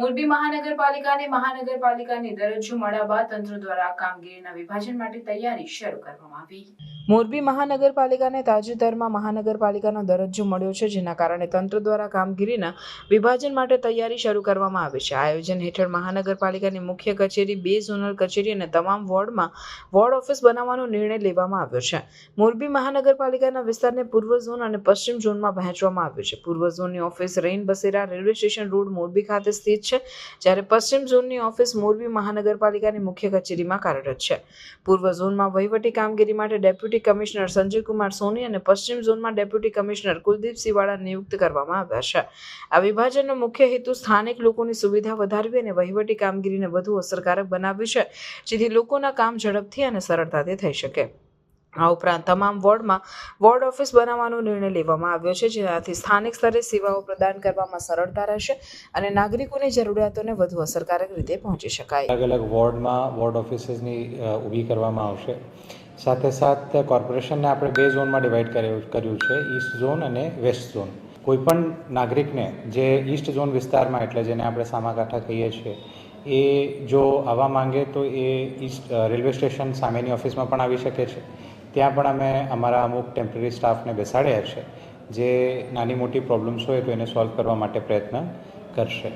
મોરબી મહાનગરપાલિકાને મહાનગરપાલિકાની દરજ્જો મળ્યા બાદ તંત્ર દ્વારા કામગીરીના વિભાજન માટે તૈયારી શરૂ કરવામાં આવી. મોરબી મહાનગરપાલિકાને તાજેતરમાં મહાનગરપાલિકાનો દરજ્જો મળ્યો છે, જેના કારણે તંત્ર દ્વારા કામગીરીના વિભાજન માટે તૈયારી શરૂ કરવામાં આવી છે. આયોજન હેઠળ મહાનગરપાલિકાની મુખ્ય કચેરી, 2 ઝોનલ કચેરી અને તમામ વોર્ડમાં વોર્ડ ઓફિસ બનાવવાનો નિર્ણય લેવામાં આવ્યો છે. મોરબી મહાનગરપાલિકાના વિસ્તારને પૂર્વ ઝોન અને પશ્ચિમ ઝોનમાં વહેંચવામાં આવ્યો છે. પૂર્વ ઝોનની ઓફિસ રૈન બસેરા રેલવે સ્ટેશન રોડ મોરબી ખાતે સ્થિત છે, જ્યારે પશ્ચિમ ઝોનની ઓફિસ મોરબી મહાનગરપાલિકાની મુખ્ય કચેરીમાં કાર્યરત છે. પૂર્વ ઝોનમાં વહીવટી કામગીરી માટે ડેપ્યુટી કમિશનર સંજય કુમાર સોની અને પશ્ચિમ ઝોનમાં ડેપ્યુટી કમિશનર કુલદીપ સિવાળા નિયુક્ત કરવામાં આવ્યા છે. આ વિભાજનનો મુખ્ય હેતુ સ્થાનિક લોકોની સુવિધા વધારવી અને વહીવટી કામગીરીને વધુ અસરકારક બનાવવી છે, જેથી લોકોના કામ ઝડપથી અને સરળતાથી થઈ શકે. આ ઉપરાંત તમામ વોર્ડમાં વોર્ડ ઓફિસ બનાવવાનો નિર્ણય લેવામાં આવ્યો છે, જેનાથી સ્થાનિક સ્તરે સેવાઓ પ્રદાન કરવામાં સરળતા રહેશે અને નાગરિકોની જરૂરિયાતોને વધુ અસરકારક રીતે પહોંચી શકાય. અલગ અલગ વોર્ડમાં વોર્ડ ઓફિસીસની ઊભી કરવામાં આવશે. સાથે સાથે કોર્પોરેશનને આપણે 2 ઝોનમાં ડિવાઈડ કર્યું છે, ઈસ્ટ ઝોન અને વેસ્ટ ઝોન. કોઈપણ નાગરિકને જે ઈસ્ટ ઝોન વિસ્તારમાં, એટલે જેને આપણે સામાકાંઠા કહીએ છીએ, એ જો આવવા માંગે તો એ ઈસ્ટ રેલવે સ્ટેશન સામેની ઓફિસમાં પણ આવી શકે છે. ત્યાં પણ અમે અમારા અમુક ટેમ્પરરી સ્ટાફને બેસાડ્યા છે, જે નાની મોટી પ્રોબ્લેમ્સ હોય તો એને સોલ્વ કરવા માટે પ્રયત્ન કરશે.